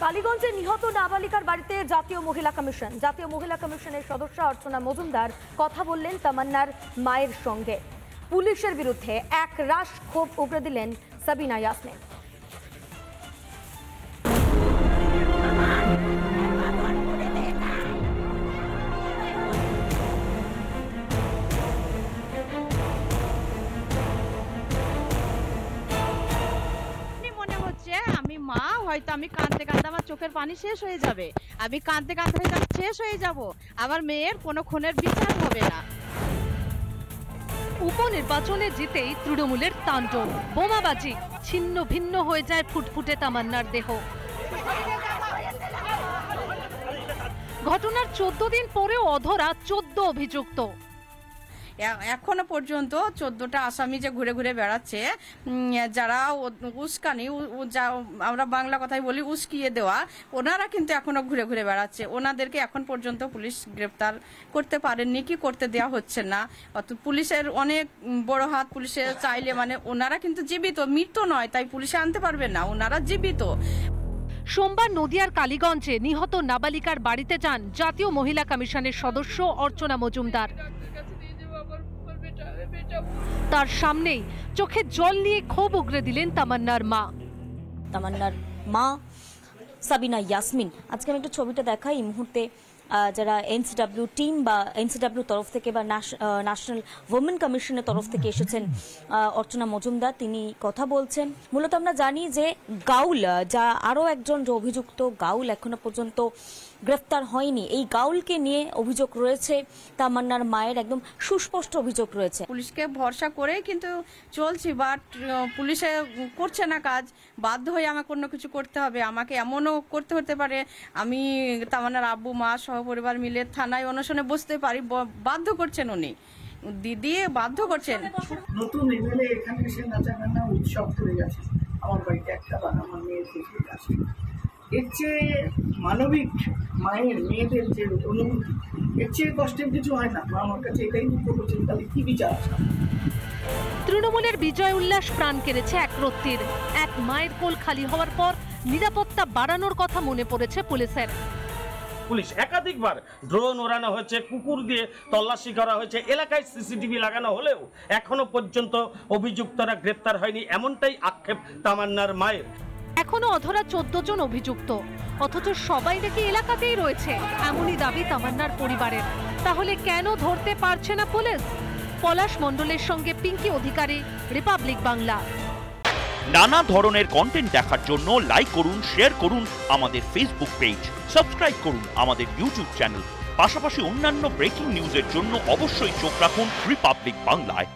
কালীগঞ্জে নিহত নাবালিকার বাড়িতে জাতীয় মহিলা কমিশনের সদস্য অর্চনা মজুমদার কথা বললেন তামান্নার মায়ের সঙ্গে। পুলিশের বিরুদ্ধে একরাশ ক্ষোভ উগরে দিলেন সাবিনা ইয়াসমিন। মা হয়তো আমি কাঁদতে কাঁদতে আমার চোখের পানি শেষ হয়ে যাবে, আমি কাঁদতে কাঁদতে শেষ হয়ে যাব, আমার মেয়ের কোনো খুনের বিচার হবে না। উপনির্বাচনে জিতেই তৃণমূলের তাণ্ডব, বোমাবাজি, ছিন্ন ভিন্ন হয়ে যায় ফুটফুটে তামান্নার দেহ। ঘটনার 14 দিন পরেও অধরা 14 অভিযুক্ত। এখনো পর্যন্ত 14টা আসামি যে ঘুরে ঘুরে বেড়াচ্ছে, যারা উস্কানি, আমরা বাংলা কথায় বলি উস্কিয়ে দেওয়া, ওনারা কিন্তু এখনো ঘুরে ঘুরে বেড়াচ্ছে। ওনাদেরকে এখন পর্যন্ত পুলিশ গ্রেপ্তার করতে পারেননি, কি করতে দেওয়া হচ্ছে না। পুলিশের অনেক বড় হাত, পুলিশের চাইলে মানে ওনারা কিন্তু জীবিত, মৃত নয়, তাই পুলিশে আনতে পারবে না, ওনারা জীবিত। সোমবার নদিয়ার কালীগঞ্জে নিহত নাবালিকার বাড়িতে যান জাতীয় মহিলা কমিশনের সদস্য অর্চনা মজুমদার। তার সামনেই চোখে জল নিয়ে ক্ষোভ উগরে দিলেন তামান্নার মা সাবিনা ইয়াসমিন। আজকে আমি একটু ছবিটা দেখাই। এই মুহূর্তে যারা এনসিডব্লিউ টিম বা এনসিডব্লিউ তরফ থেকে বা ন্যাশনাল ওমেন কমিশনের তরফ থেকে এসেছেন অর্চনা মজুমদার, তিনি কথা বলছেন। মূলত আমরা জানি যে গাউল, যা আরো একজন যে অভিযুক্ত গাউল এখনো পর্যন্ত গ্রেফতার হয়নি, এই গাউলকে নিয়ে অভিযোগ রয়েছে। তামান্নার মায়ের একদম সুস্পষ্ট অভিযোগ রয়েছে। পুলিশকে ভরসা করে কিন্তু চলছি, বাট পুলিশে করছে না কাজ, বাধ্য হয়ে আমাকে অন্য কিছু করতে হবে। আমাকে এমনও করতে হতে পারে আমি তামান্নার আব্বু মা সহপরিবার মিলে থানায় অনশনে বসতে পারি, বাধ্য করছেন উনি, দিদি বাধ্য করছেন। নতুন এমএলএ এখানে এসে নাচাগানা উৎসব করে গেছে, আমার বাড়িতে একটা আমার মেয়ের পুজোর কাছে। এর চেয়ে মানবিক মায়ের মেয়েদের যে অনুভূতি, এর চেয়ে কষ্টের কিছু হয় না। আমার কাছে এটাই দুঃখ করছেন, তাহলে কি বিচার আছে? তৃণমূলের বিজয় উল্লাস প্রাণ কেড়েছে এক রত্তির। এক মায়ের কোল খালি হওয়ার পর নিরাপত্তা বাড়ানোর কথা মনে পড়েছে পুলিশের। পুলিশ একাধিকবার ড্রোন ওড়ানো হয়েছে, কুকুর দিয়ে তল্লাশি করা হয়েছে, এলাকায় সিসিটিভি লাগানো হলেও এখনো পর্যন্ত অভিযুক্তরা গ্রেপ্তার হয়নি, এমনটাই আক্ষেপ তামান্নার মায়ের। এখনো অধরা 14 জন অভিযুক্ত, অথচ সবাই নাকি এলাকাতেই রয়েছে, এমনই দাবি তামান্নার পরিবারের। তাহলে কেন ধরতে পারছে না পুলিশ? পলাশ মণ্ডলের সঙ্গে পিঙ্কি অধিকারী, রিপাবলিক বাংলা। নানা ধরনের কন্টেন্ট দেখার জন্য লাইক করুন, শেয়ার করুন আমাদের ফেসবুক পেজ, সাবস্ক্রাইব করুন আমাদের ইউটিউব চ্যানেল। পাশাপাশি অন্যান্য ব্রেকিং নিউজের জন্য অবশ্যই চোখ রাখুন রিপাবলিক বাংলায়।